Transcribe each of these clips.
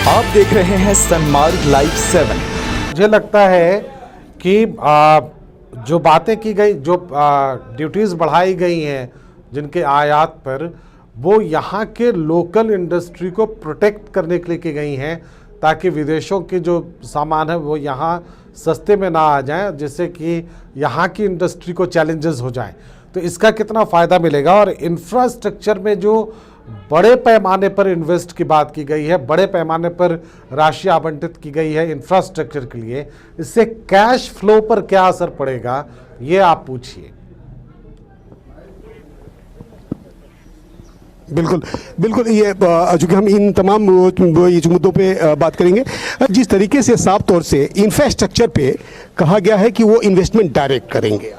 आप देख रहे हैं सनमार्ग लाइव 7। मुझे लगता है कि जो बातें की गई, जो ड्यूटीज़ बढ़ाई गई हैं जिनके आयात पर, वो यहाँ के लोकल इंडस्ट्री को प्रोटेक्ट करने के लिए की गई हैं, ताकि विदेशों के जो सामान है वो यहाँ सस्ते में ना आ जाएं, जिससे कि यहाँ की इंडस्ट्री को चैलेंजेस हो जाएं। तो इसका कितना फ़ायदा मिलेगा। और इंफ्रास्ट्रक्चर में जो बड़े पैमाने पर इन्वेस्ट की बात की गई है, बड़े पैमाने पर राशि आवंटित की गई है इंफ्रास्ट्रक्चर के लिए, इससे कैश फ्लो पर क्या असर पड़ेगा, ये आप पूछिए। बिल्कुल बिल्कुल, ये चूँकि हम इन तमाम ये जो मुद्दों पे बात करेंगे, जिस तरीके से साफ तौर से इंफ्रास्ट्रक्चर पे कहा गया है कि वो इन्वेस्टमेंट डायरेक्ट करेंगे।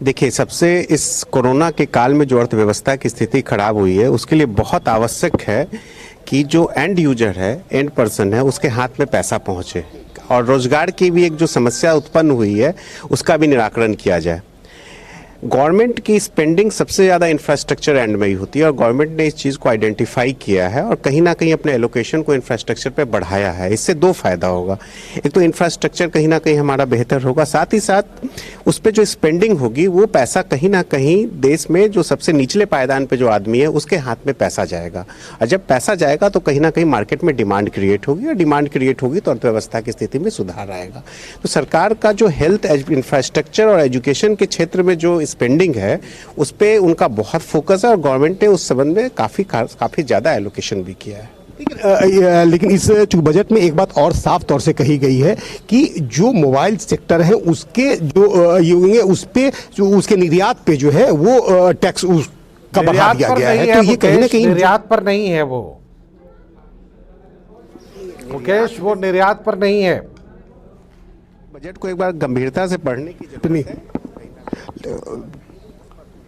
देखिए, सबसे इस कोरोना के काल में जो अर्थव्यवस्था की स्थिति खराब हुई है, उसके लिए बहुत आवश्यक है कि जो एंड यूजर है, एंड पर्सन है, उसके हाथ में पैसा पहुंचे और रोजगार की भी एक जो समस्या उत्पन्न हुई है उसका भी निराकरण किया जाए। गवर्नमेंट की स्पेंडिंग सबसे ज़्यादा इंफ्रास्ट्रक्चर एंड में ही होती है और गवर्नमेंट ने इस चीज़ को आइडेंटिफाई किया है और कहीं ना कहीं अपने एलोकेशन को इंफ्रास्ट्रक्चर पे बढ़ाया है। इससे दो फायदा होगा, एक तो इंफ्रास्ट्रक्चर कहीं ना कहीं हमारा बेहतर होगा, साथ ही साथ उस पर जो स्पेंडिंग होगी वो पैसा कहीं ना कहीं देश में जो सबसे निचले पायदान पे जो आदमी है उसके हाथ में पैसा जाएगा और जब पैसा जाएगा तो कहीं ना कहीं मार्केट में डिमांड क्रिएट होगी और डिमांड क्रिएट होगी तो अर्थव्यवस्था की स्थिति में सुधार आएगा। तो सरकार का जो हेल्थ इंफ्रास्ट्रक्चर और एजुकेशन के क्षेत्र में जो स्पेंडिंग है उस पे उनका बहुत फोकस है और गवर्नमेंट ने उस संबंध में काफी ज्यादा एलोकेशन भी किया है। लेकिन इस बजट में एक बात और साफ तौर से कही गई है कि जो मोबाइल सेक्टर है उसके जो ये होंगे उस पे जो उसके निर्यात पे जो है वो टैक्स का बढ़ा दिया गया है। तो ये कहीं ना कहीं निर्यात पर नहीं है, वो मुकेश, वो निर्यात पर नहीं है। बजट को एक बार गंभीरता से पढ़ने की जरूरत नहीं,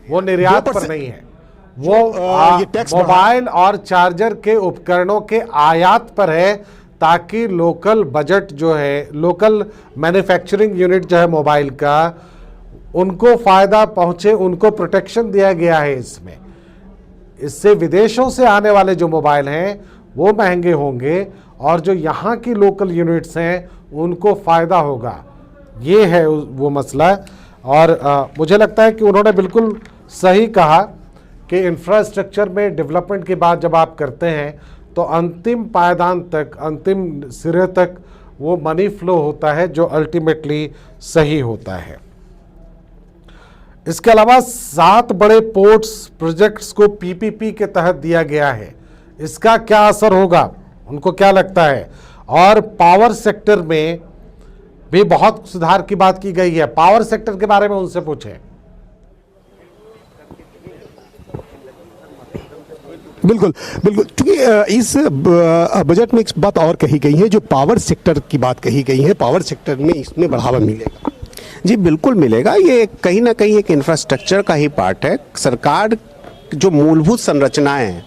वो निर्यात पर नहीं है, वो ये टैक्स मोबाइल और चार्जर के उपकरणों के आयात पर है, ताकि लोकल बजट जो है, लोकल मैन्युफैक्चरिंग यूनिट जो है मोबाइल का, उनको फायदा पहुंचे, उनको प्रोटेक्शन दिया गया है इसमें। इससे विदेशों से आने वाले जो मोबाइल हैं वो महंगे होंगे और जो यहाँ की लोकल यूनिट्स हैं उनको फायदा होगा। ये है वो मसला। और मुझे लगता है कि उन्होंने बिल्कुल सही कहा कि इंफ्रास्ट्रक्चर में डेवलपमेंट की बात जब आप करते हैं तो अंतिम पायदान तक, अंतिम सिरे तक वो मनी फ्लो होता है जो अल्टीमेटली सही होता है। इसके अलावा 7 बड़े पोर्ट्स प्रोजेक्ट्स को पीपीपी के तहत दिया गया है, इसका क्या असर होगा, उनको क्या लगता है। और पावर सेक्टर में भी बहुत सुधार की बात की गई है। पावर सेक्टर के बारे में उनसे पूछें। बिल्कुल बिल्कुल, क्योंकि इस बजट में एक बात और कही गई है, जो पावर सेक्टर की बात कही गई है, पावर सेक्टर में इसमें बढ़ावा मिलेगा। जी बिल्कुल मिलेगा, ये कहीं ना कहीं एक इंफ्रास्ट्रक्चर का ही पार्ट है। सरकार जो मूलभूत संरचनाएं हैं,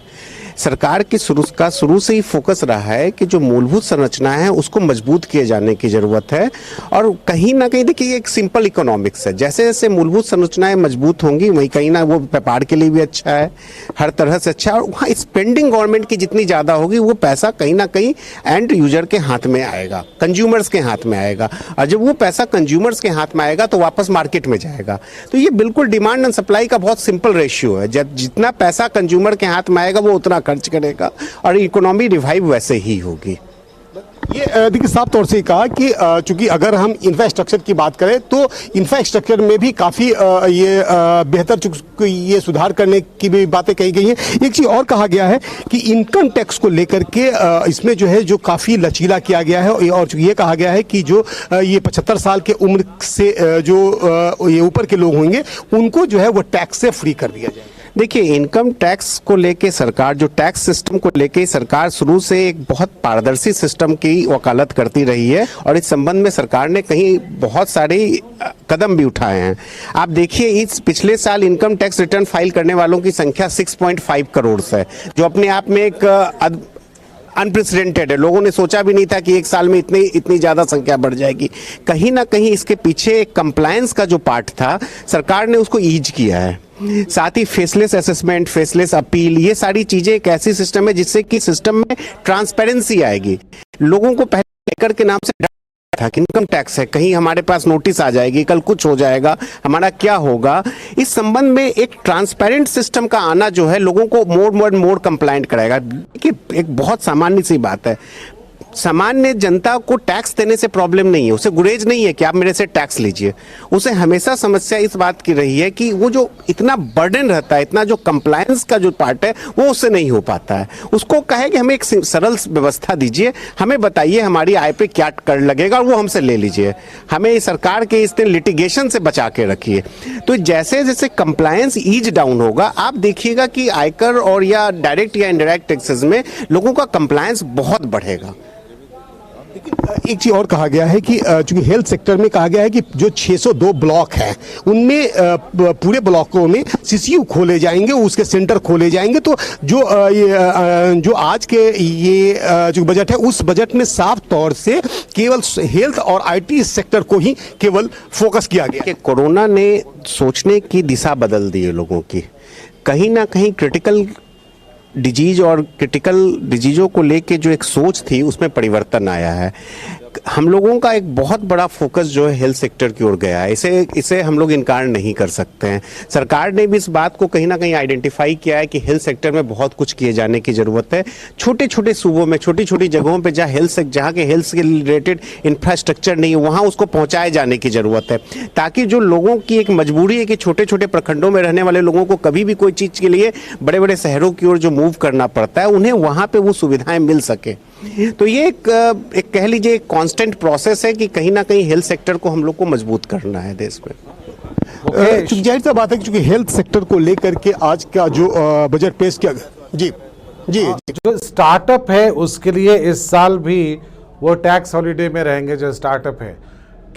सरकार की शुरू से ही फोकस रहा है कि जो मूलभूत संरचनाएं हैं उसको मजबूत किए जाने की ज़रूरत है। और कहीं ना कहीं देखिए एक सिंपल इकोनॉमिक्स है, जैसे जैसे मूलभूत संरचनाएं मजबूत होंगी वहीं कहीं ना वो व्यापार के लिए भी अच्छा है, हर तरह से अच्छा है। और वहाँ स्पेंडिंग गवर्नमेंट की जितनी ज़्यादा होगी वो पैसा कहीं ना कहीं एंड यूजर के हाथ में आएगा, कंज्यूमर्स के हाथ में आएगा और जब वो पैसा कंज्यूमर्स के हाथ में आएगा तो वापस मार्केट में जाएगा। तो ये बिल्कुल डिमांड एंड सप्लाई का बहुत सिंपल रेशियो है, जब जितना पैसा कंज्यूमर के हाथ में आएगा वो उतना खर्च करेगा और इकोनॉमी रिवाइव वैसे ही होगी। ये देखिए साफ तौर से कहा कि चूंकि अगर हम इंफ्रास्ट्रक्चर की बात करें तो इंफ्रास्ट्रक्चर में भी काफ़ी ये बेहतर ये सुधार करने की भी बातें कही गई हैं। एक चीज़ और कहा गया है कि इनकम टैक्स को लेकर के इसमें जो है जो काफ़ी लचीला किया गया है और ये कहा गया है कि जो ये 75 साल के उम्र से जो ये ऊपर के लोग होंगे उनको जो है वो टैक्स से फ्री कर दिया जाए। देखिए, इनकम टैक्स को लेके सरकार, जो टैक्स सिस्टम को लेके सरकार शुरू से एक बहुत पारदर्शी सिस्टम की वकालत करती रही है और इस संबंध में सरकार ने कहीं बहुत सारे कदम भी उठाए हैं। आप देखिए, इस पिछले साल इनकम टैक्स रिटर्न फाइल करने वालों की संख्या 6.5 करोड़ है, जो अपने आप में एक अनप्रेसिडेंटेड है। लोगों ने सोचा भी नहीं था कि एक साल में इतनी ज़्यादा संख्या बढ़ जाएगी। कहीं ना कहीं इसके पीछे कंप्लायंस का जो पार्ट था, सरकार ने उसको ईज किया है। साथ ही फेसलेस असेसमेंट, फेसलेस अपील, ये सारी चीज़ें एक ऐसी सिस्टम है जिससे कि सिस्टम में ट्रांसपेरेंसी आएगी। लोगों को पहले लेकर के नाम से था कि इनकम टैक्स है, कहीं हमारे पास नोटिस आ जाएगी, कल कुछ हो जाएगा, हमारा क्या होगा। इस संबंध में एक ट्रांसपेरेंट सिस्टम का आना जो है लोगों को मोर कंप्लायंट कराएगा। कि एक बहुत सामान्य सी बात है, सामान्य जनता को टैक्स देने से प्रॉब्लम नहीं है, उसे गुरेज नहीं है कि आप मेरे से टैक्स लीजिए। उसे हमेशा समस्या इस बात की रही है कि वो जो इतना बर्डन रहता है, इतना जो कंप्लायंस का जो पार्ट है वो उससे नहीं हो पाता है। उसको कहे कि हमें एक सरल व्यवस्था दीजिए, हमें बताइए हमारी आय पे क्या कर लगेगा और वो हमसे ले लीजिए, हमें सरकार के इस लिटिगेशन से बचा के रखिए। तो जैसे जैसे कंप्लायंस ईज डाउन होगा, आप देखिएगा कि आयकर और या डायरेक्ट या इनडायरेक्ट टैक्सेस में लोगों का कंप्लायंस बहुत बढ़ेगा। एक चीज और कहा गया है कि चूंकि हेल्थ सेक्टर में कहा गया है कि जो 602 ब्लॉक हैं उनमें पूरे ब्लॉकों में सीसीयू खोले जाएंगे, उसके सेंटर खोले जाएंगे। तो जो आज के ये जो बजट है, उस बजट में साफ तौर से केवल हेल्थ और आईटी सेक्टर को ही केवल फोकस किया गया। कि कोरोना ने सोचने की दिशा बदल दी है लोगों की। कहीं ना कहीं क्रिटिकल डिजीज और क्रिटिकल डिजीजों को लेके जो एक सोच थी उसमें परिवर्तन आया है। हम लोगों का एक बहुत बड़ा फोकस जो है हेल्थ सेक्टर की ओर गया है, इसे हम लोग इनकार नहीं कर सकते हैं। सरकार ने भी इस बात को कहीं ना कहीं आइडेंटिफाई किया है कि हेल्थ सेक्टर में बहुत कुछ किए जाने की जरूरत है। छोटे छोटे सूबों में, छोटी छोटी जगहों पे जहाँ के हेल्थ से रिलेटेड इंफ्रास्ट्रक्चर नहीं है, वहाँ उसको पहुँचाए जाने की जरूरत है, ताकि जो लोगों की एक मजबूरी है कि छोटे छोटे प्रखंडों में रहने वाले लोगों को कभी भी कोई चीज़ के लिए बड़े बड़े शहरों की ओर जो मूव करना पड़ता है, उन्हें वहाँ पर वो सुविधाएँ मिल सके। तो ये एक कह लीजिए एक कांस्टेंट प्रोसेस है कि कहीं ना कहीं हेल्थ सेक्टर को हम लोग को मजबूत करना है देश में। चूंकि जाहिर सा बात है कि चूंकि हेल्थ सेक्टर को लेकर के आज का जो बजट पेश किया गया, जी जी जो स्टार्टअप है उसके लिए इस साल भी वो टैक्स हॉलिडे में रहेंगे। जो स्टार्टअप है,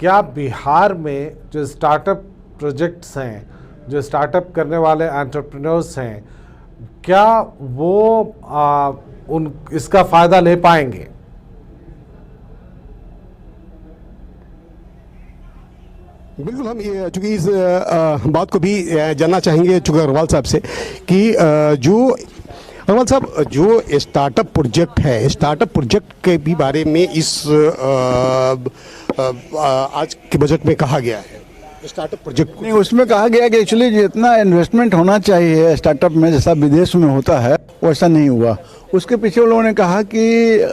क्या बिहार में जो स्टार्टअप प्रोजेक्ट्स हैं, जो स्टार्टअप करने वाले एंटरप्रेन्योर्स हैं, क्या वो इसका फायदा ले पाएंगे? बिल्कुल, हम ये चूंकि इस बात को भी जानना चाहेंगे चूंकि अग्रवाल साहब से कि जो अग्रवाल साहब जो स्टार्टअप प्रोजेक्ट है, स्टार्टअप प्रोजेक्ट के भी बारे में इस आज के बजट में कहा गया है। स्टार्टअप प्रोजेक्ट नहीं, उसमें कहा गया कि एक्चुअली जितना इन्वेस्टमेंट होना चाहिए स्टार्टअप में, जैसा विदेश में होता है वैसा नहीं हुआ। उसके पीछे लोगों ने कहा कि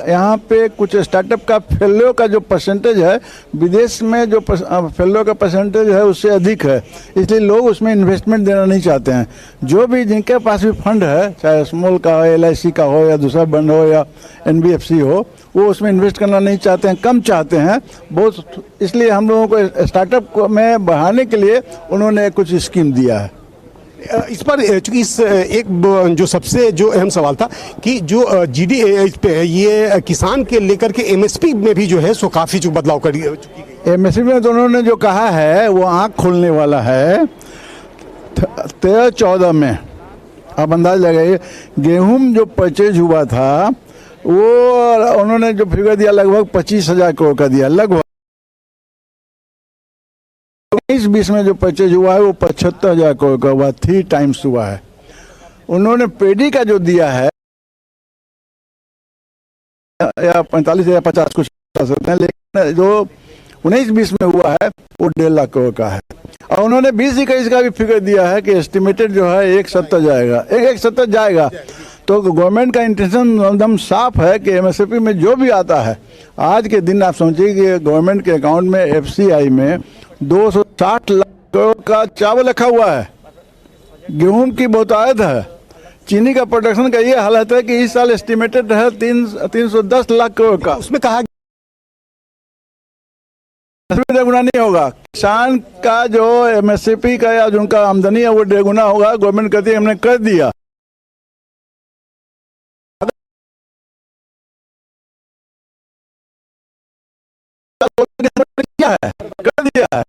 यहाँ पे कुछ स्टार्टअप का फेल्योर का जो परसेंटेज है, विदेश में जो फेल्योर का परसेंटेज है उससे अधिक है, इसलिए लोग उसमें इन्वेस्टमेंट देना नहीं चाहते हैं। जो भी जिनके पास भी फंड है, चाहे स्मॉल का हो, LIC का हो या दूसरा फंड हो या NBFC हो, वो उसमें इन्वेस्ट करना नहीं चाहते हैं, कम चाहते हैं बहुत। इसलिए हम लोगों को स्टार्टअप में बढ़ाने के लिए उन्होंने कुछ स्कीम दिया है। इस पर चूंकि इस एक जो सबसे जो अहम सवाल था कि जो GD इस पे ये किसान के लेकर के MSP में भी जो है सो काफ़ी जो बदलाव कर चुकी है। MSP में तो उन्होंने जो कहा है वो आँख खोलने वाला है। 13-14 में आप अंदाज लगाइए, गेहूं जो परचेज हुआ था वो उन्होंने जो फिगर दिया लगभग 25,000 करोड़ का दिया। लगभग 19-20 में जो परचेज हुआ है वो 75,000 करोड़ का हुआ, 3 टाइम्स हुआ है। उन्होंने पेडी का जो दिया है या 45 या 50 कुछ कह सकते हैं, लेकिन जो 19-20 में हुआ है वो 1.5 लाख करोड़ का है। और उन्होंने 20-21 का भी फिगर दिया है कि एस्टिमेटेड जो है 170 जाएगा, 170 जाएगा। तो गवर्नमेंट का इंटेंशन एकदम साफ है कि MSP में जो भी आता है, आज के दिन आप समझिए कि गवर्नमेंट के अकाउंट में FCI में 260 लाख करोड़ का चावल रखा हुआ है, गेहूं की बहुतायत है, चीनी का प्रोडक्शन का ये हालत है कि इस साल एस्टिमेटेड है 310 लाख करोड़ का। उसमें कहा गुना नहीं होगा। किसान का जो MSP का या जो उनका आमदनी है वो 1.5 गुना होगा। गवर्नमेंट कहती है हमने कर दिया, क्या है, कर दिया है,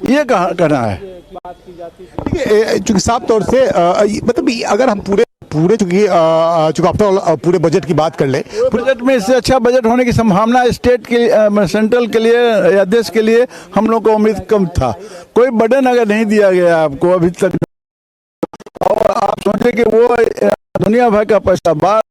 ये कहना है। देखिए चूंकि साफ तौर से मतलब अगर हम पूरे पूरे चूंकि आफ्टर पूरे बजट की बात कर ले, बजट में इससे अच्छा बजट होने की संभावना स्टेट के लिए, सेंट्रल के लिए या देश के लिए हम लोग को उम्मीद कम था। कोई बर्डन अगर नहीं दिया गया आपको अभी तक, और आप सोचे कि वो दुनिया भर का पैसा बाहर